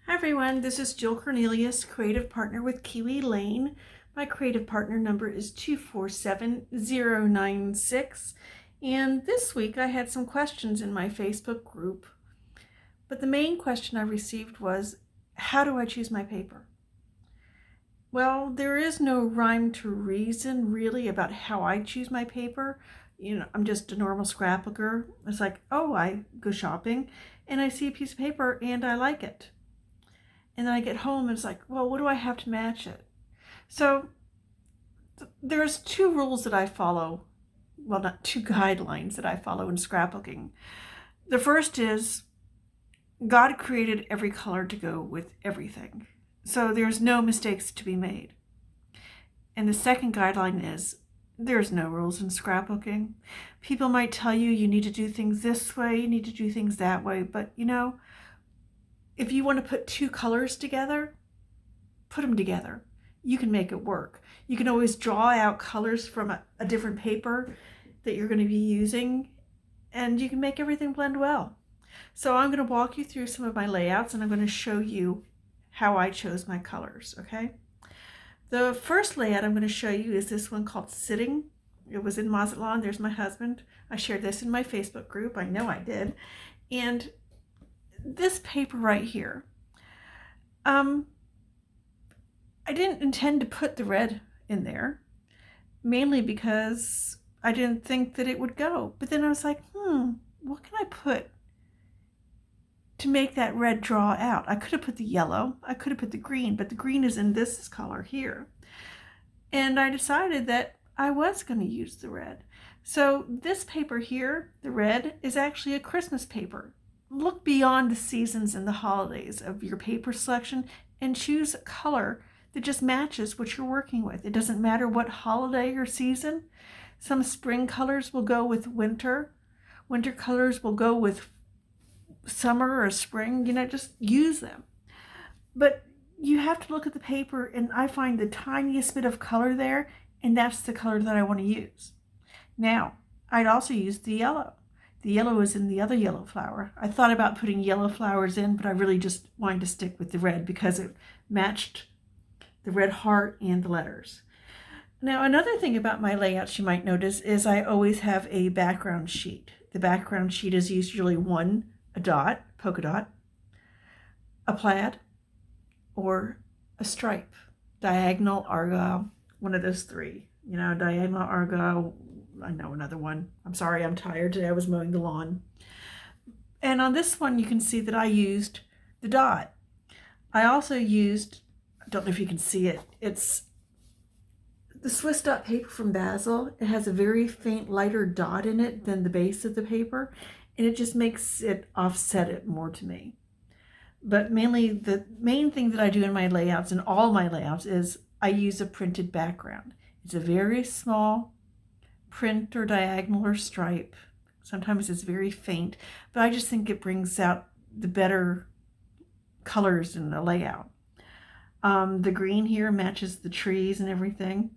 Hi everyone, this is Jill Cornelius, creative partner with Kiwi Lane. My creative partner number is 247096. And this week I had some questions in my Facebook group. But the main question I received was, how do I choose my paper? Well, there is no rhyme to reason really about how I choose my paper. I'm just a normal scrapbooker. It's like, oh, I go shopping and I see a piece of paper and I like it. And then I get home and it's like, well, what do I have to match it? So there's two rules that I follow. Well, not two guidelines that I follow in scrapbooking. The first is God created every color to go with everything. So there's no mistakes to be made. And the second guideline is there's no rules in scrapbooking. People might tell you you need to do things this way, you need to do things that way, but if you want to put two colors together, put them together. You can make it work. You can always draw out colors from a different paper that you're going to be using, and you can make everything blend well. So I'm going to walk you through some of my layouts, and I'm going to show you how I chose my colors, okay? The first layout I'm going to show you is this one called Sitting. It was in Mazatlan. There's my husband. I shared this in my Facebook group. I know I did. And this paper right here, I didn't intend to put the red in there, mainly because I didn't think that it would go. But then I was like, what can I put to make that red draw out? I could have put the yellow, I could have put the green, but the green is in this color here. And I decided that I was going to use the red. So this paper here, the red, is actually a Christmas paper. Look beyond the seasons and the holidays of your paper selection and choose a color that just matches what you're working with. It doesn't matter what holiday or season. Some spring colors will go with winter. Winter colors will go with summer or spring. Just use them. But you have to look at the paper, and I find the tiniest bit of color there, and that's the color that I want to use. Now, I'd also use the yellow. The yellow is in the other yellow flower. I thought about putting yellow flowers in, but I really just wanted to stick with the red because it matched the red heart and the letters. Now, another thing about my layouts you might notice is I always have a background sheet. The background sheet is usually a dot, polka dot, a plaid, or a stripe, diagonal, argyle, one of those three. Diagonal, argyle, I know another one. I'm sorry, I'm tired today. I was mowing the lawn. And on this one, you can see that I used the dot. I also used, I don't know if you can see it, it's the Swiss dot paper from Basel. It has a very faint, lighter dot in it than the base of the paper, and it just makes it offset it more to me. But mainly, the main thing that I do in my layouts, and all my layouts, is I use a printed background. It's a very small print or diagonal or stripe. Sometimes it's very faint, but I just think it brings out the better colors in the layout. The green here matches the trees and everything.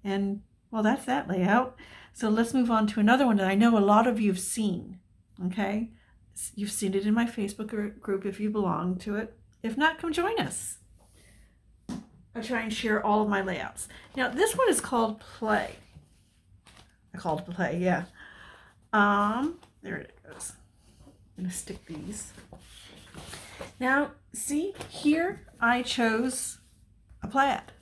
And well, that's that layout. So let's move on to another one that I know a lot of you have seen. Okay, you've seen it in my Facebook group if you belong to it. If not, come join us. I try and share all of my layouts. Now this one is called Play. I called it Play, yeah. There it goes. I'm gonna stick these. Now, see here, I chose a plaid.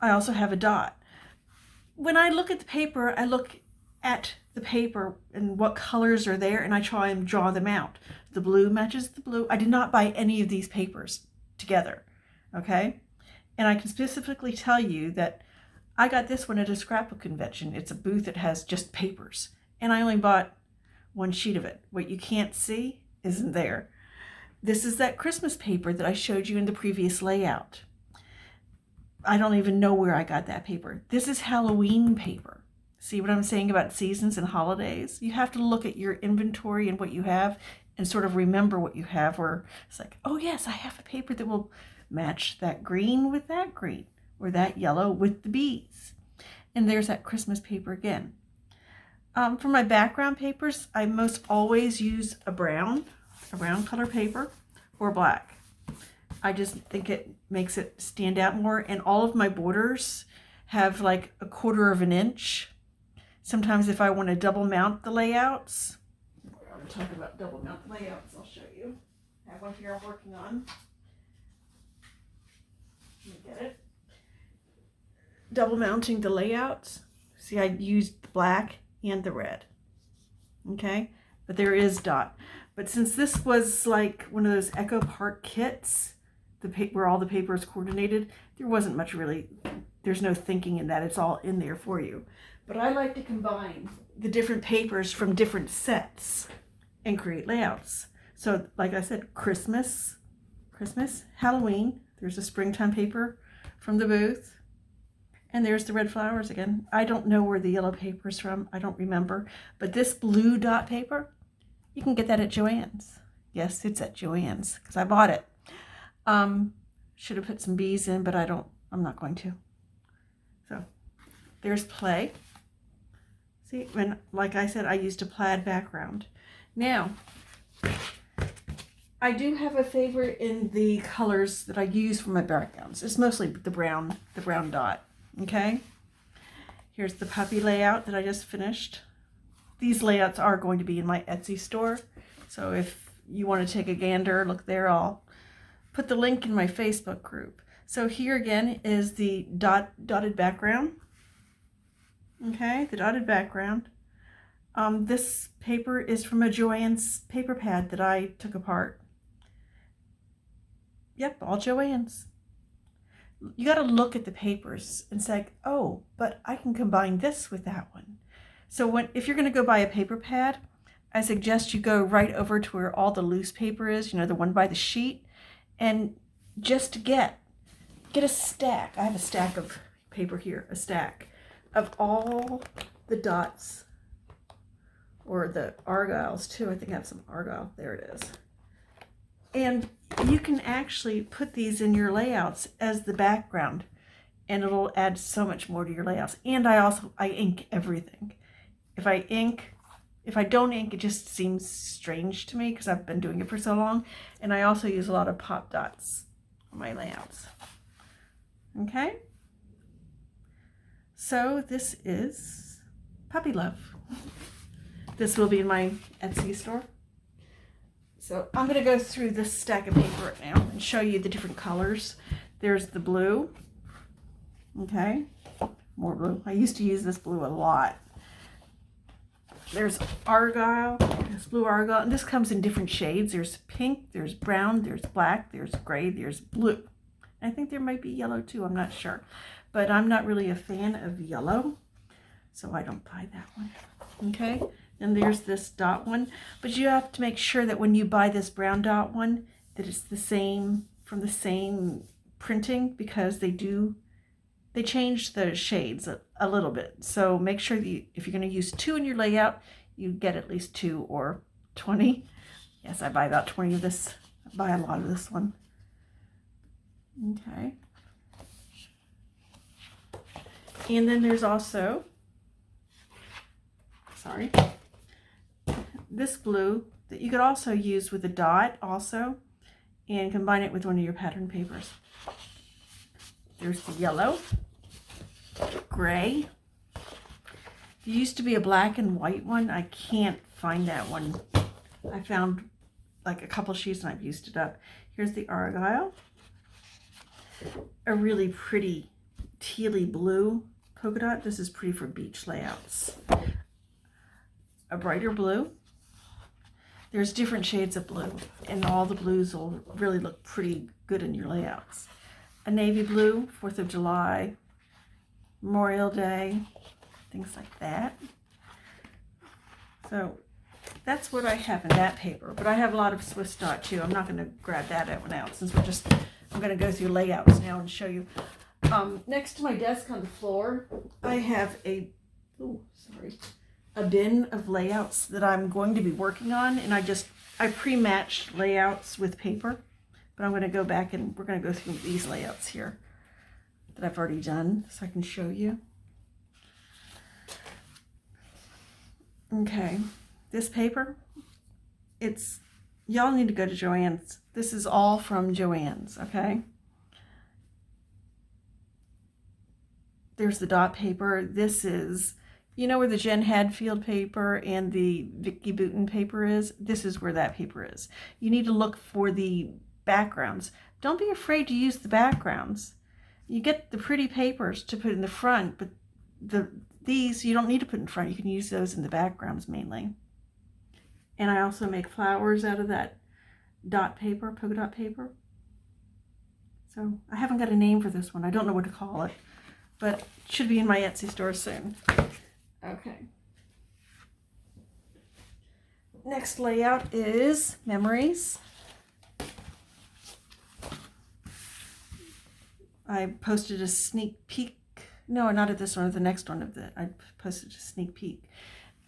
I also have a dot. When I look at the paper, I look at the paper and what colors are there, and I try and draw them out. The blue matches the blue. I did not buy any of these papers together, okay? And I can specifically tell you that I got this one at a scrapbook convention. It's a booth that has just papers, and I only bought one sheet of it. What you can't see isn't there. This is that Christmas paper that I showed you in the previous layout. I don't even know where I got that paper. This is Halloween paper. See what I'm saying about seasons and holidays? You have to look at your inventory and what you have and sort of remember what you have, or it's like, oh yes, I have a paper that will match that green with that green, or that yellow with the bees. And there's that Christmas paper again. For my background papers, I most always use a brown. a round color paper or black. I just think it makes it stand out more. And all of my borders have like 1/4 of an inch. Sometimes if I want to double mount the layouts, I'm talking about double mount layouts, I'll show you. I have one here I'm working on. Let me get it. Double mounting the layouts. See, I used the black and the red. Okay, but there is dot. But since this was like one of those Echo Park kits, where all the paper is coordinated, there wasn't much really, there's no thinking in that. It's all in there for you. But I like to combine the different papers from different sets and create layouts. So like I said, Christmas, Halloween, there's a springtime paper from the booth. And there's the red flowers again. I don't know where the yellow paper is from. I don't remember. But this blue dot paper, you can get that at Joann's. Yes, it's at Joann's because I bought it. Should have put some bees in, but I'm not going to. So there's play. See, like I said, I used a plaid background. Now, I do have a favorite in the colors that I use for my backgrounds. It's mostly the brown dot. Okay, here's the puppy layout that I just finished. These layouts are going to be in my Etsy store, so if you want to take a gander, look there. I'll put the link in my Facebook group. So here again is the dotted background. Okay, the dotted background. This paper is from a Joann's paper pad that I took apart. Yep, all Joann's. You got to look at the papers and say, oh, but I can combine this with that one. So if you're going to go buy a paper pad, I suggest you go right over to where all the loose paper is, the one by the sheet, and just get a stack. I have a stack of paper here, a stack of all the dots, or the argyles too. I think I have some argyle. There it is. And you can actually put these in your layouts as the background, and it'll add so much more to your layouts. And I ink everything. If I don't ink, it just seems strange to me because I've been doing it for so long. And I also use a lot of pop dots on my layouts. Okay? So this is Puppy Love. This will be in my Etsy store. So I'm going to go through this stack of paper now and show you the different colors. There's the blue. Okay, more blue. I used to use this blue a lot. There's argyle, there's blue argyle, and this comes in different shades. There's pink, there's brown, there's black, there's gray, there's blue. I think there might be yellow too, I'm not sure. But I'm not really a fan of yellow, so I don't buy that one. Okay. And there's this dot one, but you have to make sure that when you buy this brown dot one, that it's the same, from the same printing, because they change the shades a little bit. So make sure that if you're going to use 2 in your layout, you get at least 2 or 20. Yes, I buy about 20 of this. I buy a lot of this one. Okay. And then there's also, this blue that you could also use with a dot also, and combine it with one of your pattern papers. There's the yellow, gray. There used to be a black and white one. I can't find that one. I found like a couple sheets and I've used it up. Here's the argyle, a really pretty tealy blue polka dot. This is pretty for beach layouts. A brighter blue. There's different shades of blue, and all the blues will really look pretty good in your layouts. A navy blue, 4th of July, Memorial Day, things like that. So that's what I have in that paper, but I have a lot of Swiss dot too. I'm not going to grab that one out since I'm going to go through layouts now and show you. Next to my desk on the floor, I have a bin of layouts that I'm going to be working on, and I pre-matched layouts with paper, but I'm going to go back and we're going to go through these layouts here that I've already done so I can show you. Okay, this paper, it's y'all need to go to Joann's. This is all from Joann's, okay? There's the dot paper. This is, you know where the Jen Hadfield paper and the Vicky Bouton paper is? This is where that paper is. You need to look for the backgrounds. Don't be afraid to use the backgrounds. You get the pretty papers to put in the front, but these you don't need to put in front. You can use those in the backgrounds mainly. And I also make flowers out of that dot paper, polka dot paper. So I haven't got a name for this one. I don't know what to call it, but it should be in my Etsy store soon. Okay. Next layout is memories. I posted a sneak peek. No, not at this one, the next one I posted a sneak peek.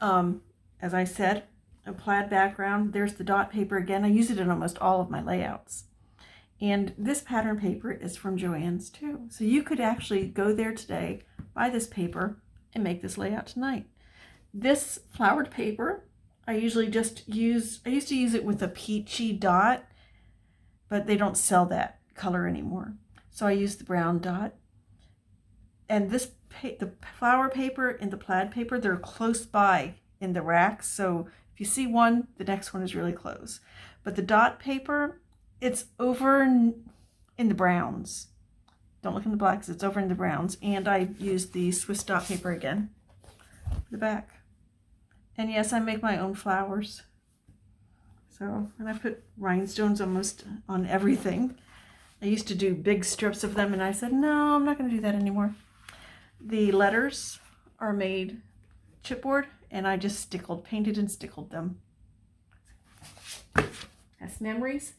As I said, a plaid background. There's the dot paper again. I use it in almost all of my layouts. And this pattern paper is from Joann's too. So you could actually go there today, buy this paper, and make this layout tonight. This flowered paper, I usually just use, I used to use it with a peachy dot, but they don't sell that color anymore. So I use the brown dot. And this, the flower paper and the plaid paper, they're close by in the racks. So if you see one, the next one is really close. But the dot paper, it's over in the browns. Don't look in the blacks, it's over in the browns. And I use the Swiss dot paper again for the back. And yes, I make my own flowers. So, and I put rhinestones almost on everything. I used to do big strips of them and I said, no, I'm not gonna do that anymore. The letters are made chipboard and I just painted and stickled them. That's memories.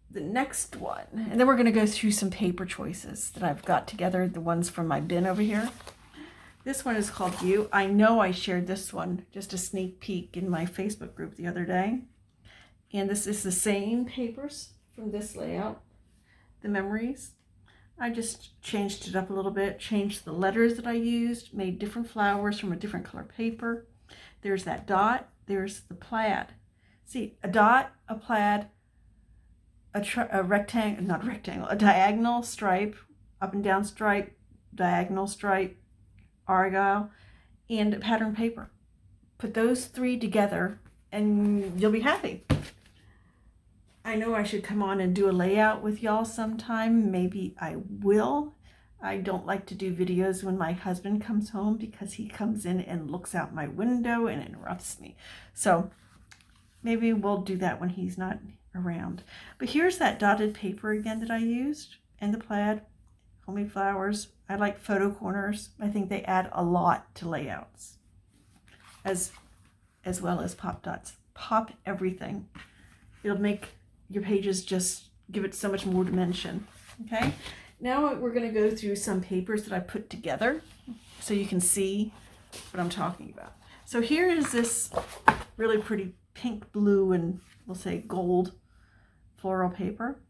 The next one, and then we're going to go through some paper choices that I've got together, the ones from my bin over here. This one is called You. I know I shared this one, just a sneak peek in my Facebook group the other day. And this is the same papers from this layout, the memories. I just changed it up a little bit, changed the letters that I used, made different flowers from a different color paper. There's that dot, there's the plaid. See, a dot, a plaid, a rectangle, not a rectangle, a diagonal stripe, up and down stripe, diagonal stripe, argyle, and pattern paper. Put those three together and you'll be happy. I know I should come on and do a layout with y'all sometime. Maybe I will. I don't like to do videos when my husband comes home because he comes in and looks out my window and interrupts me. So maybe we'll do that when he's not around. But here's that dotted paper again that I used, and the plaid, homemade flowers. I like photo corners. I think they add a lot to layouts, as well as pop dots. Pop everything. It'll make your pages just give it so much more dimension. Okay, now we're going to go through some papers that I put together so you can see what I'm talking about. So here is this really pretty pink, blue, and we'll say gold floral paper.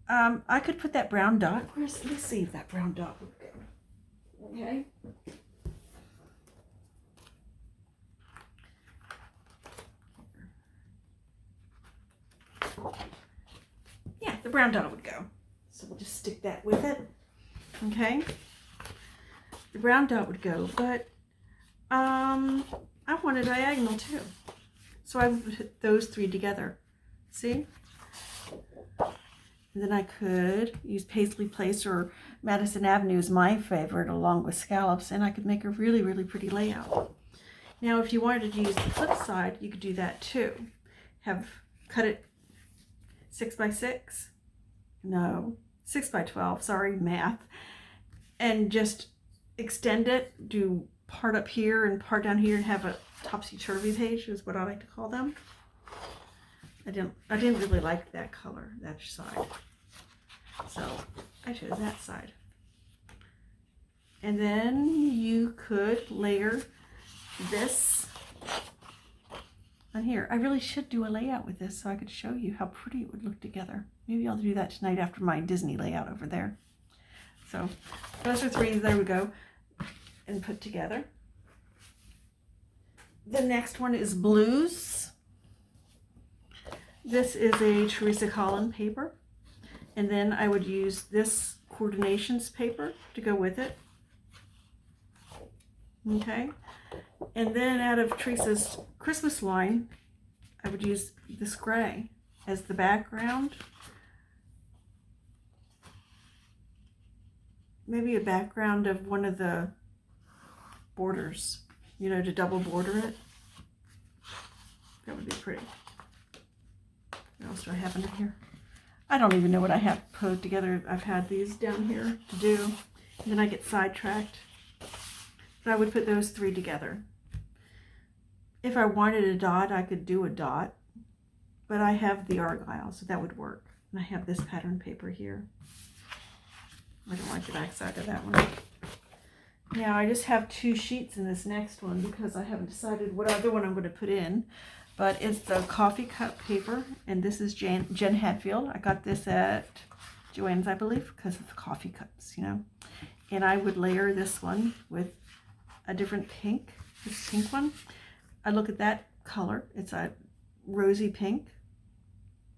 I could put that brown dot. Let's see if that brown dot would go. Okay. Yeah, the brown dot would go. So we'll just stick that with it. Okay. The brown dot would go, but I want a diagonal too. So I would put those three together. See? And then I could use Paisley Place or Madison Avenue is my favorite, along with scallops, and I could make a really, really pretty layout. Now, if you wanted to use the flip side, you could do that too. Cut it 6 by 6. No, 6 by 12. Sorry, math. And just extend it. Do part up here and part down here, and have a topsy-turvy page is what I like to call them. I didn't really like that color, that side. So I chose that side. And then you could layer this on here. I really should do a layout with this so I could show you how pretty it would look together. Maybe I'll do that tonight after my Disney layout over there. So those are three, there we go, and put together. The next one is blues. This is a Teresa Collin paper. And then I would use this coordinations paper to go with it. Okay. And then out of Teresa's Christmas line, I would use this gray as the background. Maybe a background of one of the borders, you know, to double border it. That would be pretty. What else do I have in here? I don't even know what I have put together. I've had these down here to do, and then I get sidetracked. So I would put those three together. If I wanted a dot, I could do a dot, but I have the Argyle, so that would work. And I have this pattern paper here. I don't like the back side of that one. Now I just have 2 sheets in this next one because I haven't decided what other one I'm going to put in. But it's the coffee cup paper, and this is Jen Hadfield. I got this at Joann's, I believe, because of the coffee cups, you know. And I would layer this one with a different pink, this pink one. I look at that color. It's a rosy pink,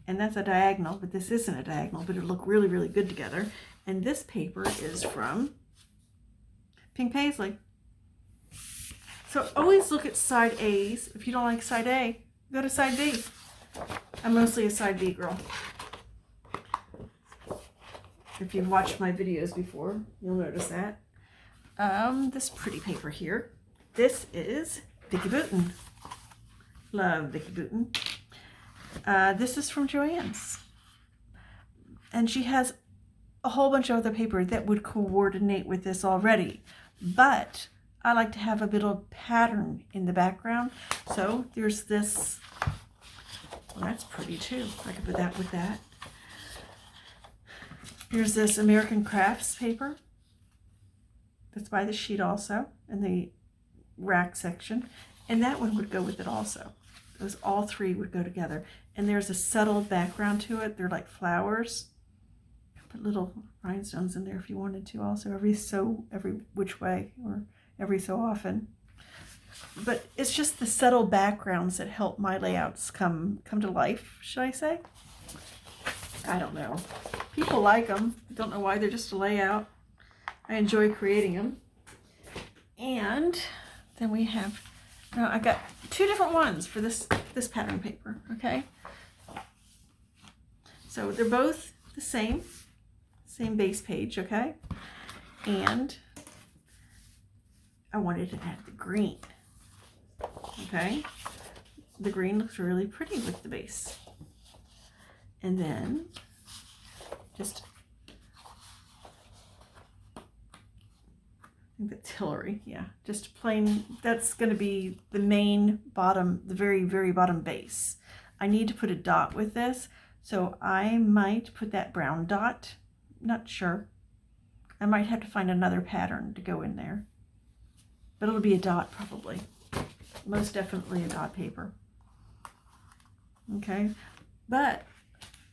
and that's a diagonal, but this isn't a diagonal, but it'll look really, really good together. And this paper is from Pink Paisley. So always look at side A's. If you don't like side A, go to side B. I'm mostly a side B girl. If you've watched my videos before, you'll notice that. This pretty paper here. This is Vicki Boutin. Love Vicki Boutin. This is from Joann's. And she has a whole bunch of other paper that would coordinate with this already. But I like to have a bit of pattern in the background. So there's this, well, that's pretty too. I could put that with that. Here's this American Crafts paper. That's by the sheet also, in the rack section. And that one would go with it also. Those all three would go together. And there's a subtle background to it. They're like flowers. Put little rhinestones in there if you wanted to also, every which way, or every so often. But it's just the subtle backgrounds that help my layouts come to life, should I say? I don't know. People like them. I don't know why, they're just a layout. I enjoy creating them. And then we have, now I got 2 different ones for this pattern paper, okay? So they're both the same base page, okay? And I wanted to add the green, okay? The green looks really pretty with the base. And then just, I think that's Hillary, yeah. Just plain, that's gonna be the main bottom, the very, very bottom base. I need to put a dot with this, so I might put that brown dot, not sure. I might have to find another pattern to go in there. But it'll be a dot probably. Most definitely a dot paper. Okay, but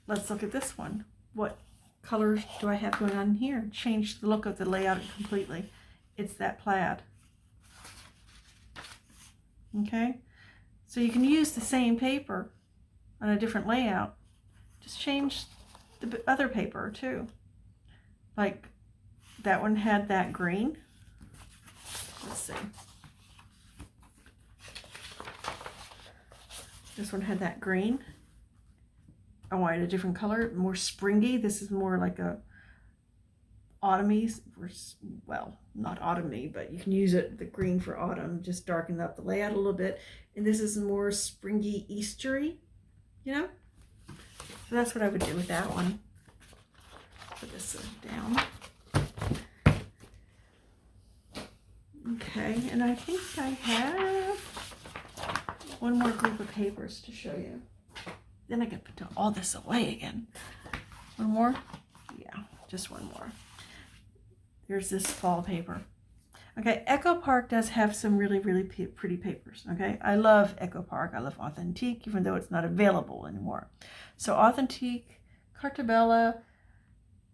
let's look at this one. What colors do I have going on here? Change the look of the layout completely. It's that plaid. Okay, so you can use the same paper on a different layout. Just change the other paper too. Like that one had that green. Let's see. This one had that green. I wanted a different color, more springy. This is more like a autumny, well, not autumny, but you can use it, the green for autumn, just darken up the layout a little bit. And this is more springy, Eastery, you know? So that's what I would do with that one. Put this down. Okay, and I think I have one more group of papers to show you. Then I can put all this away again. One more? Yeah, just one more. Here's this fall paper. Okay, Echo Park does have some really, really pretty papers, okay? I love Echo Park. I love Authentique, even though it's not available anymore. So Authentique, Cartabella,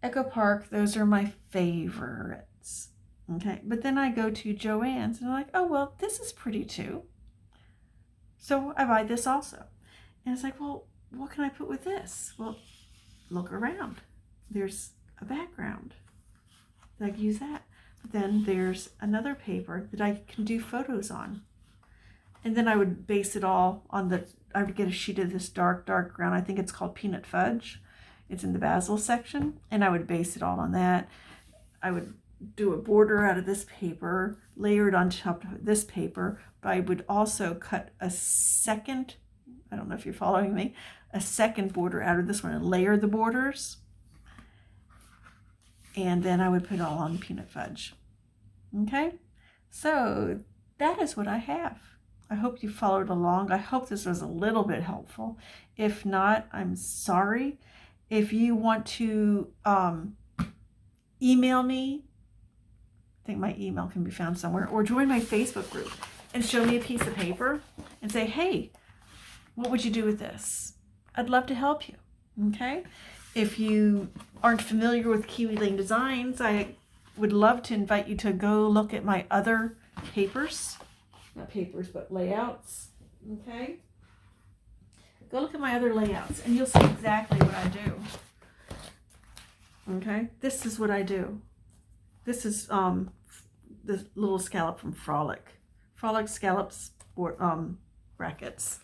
Echo Park, those are my favorites, okay? But then I go to Joann's and I'm like, oh, well, this is pretty too. So I buy this also. And it's like, well, what can I put with this? Well, look around. There's a background. I can use that. But then there's another paper that I can do photos on. And then I would base it all on I would get a sheet of this dark ground. I think it's called Peanut Fudge. It's in the basil section. And I would base it all on that. I would do a border out of this paper, layer it on top of this paper, but I would also cut a second, I don't know if you're following me, a second border out of this one and layer the borders. And then I would put it all on Peanut Fudge. Okay, so that is what I have. I hope you followed along. I hope this was a little bit helpful. If not, I'm sorry. If you want to email me, I think my email can be found somewhere, or join my Facebook group and show me a piece of paper and say, hey, what would you do with this? I'd love to help you. Okay. If you aren't familiar with Kiwi Lane Designs, I would love to invite you to go look at my other papers, not papers, but layouts. Okay. Go look at my other layouts and you'll see exactly what I do. Okay. This is what I do. This is the little scallop from Frolic. Frolic scallops or brackets.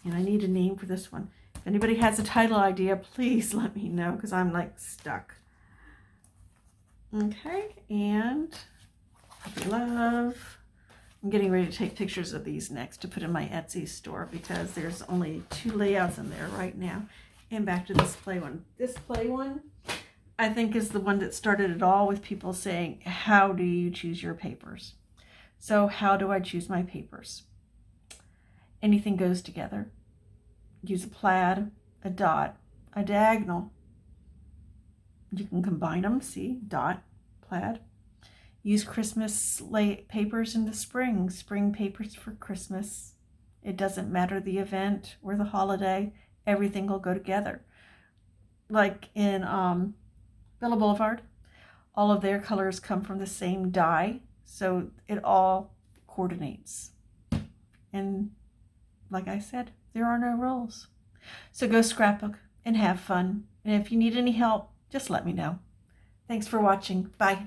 And I need a name for this one. If anybody has a title idea, please let me know because I'm like stuck. Okay, and puppy love. I'm getting ready to take pictures of these next to put in my Etsy store because there's only 2 layouts in there right now. And back to this play one. This play one, I think, is the one that started it all with people saying, how do you choose your papers? So how do I choose my papers? Anything goes together. Use a plaid, a dot, a diagonal. You can combine them, see, dot, plaid. Use Christmas papers in the spring, spring papers for Christmas. It doesn't matter the event or the holiday. Everything will go together. Like in Bella Boulevard, all of their colors come from the same dye, so it all coordinates. And like I said, there are no rules. So go scrapbook and have fun. And if you need any help, just let me know. Thanks for watching. Bye.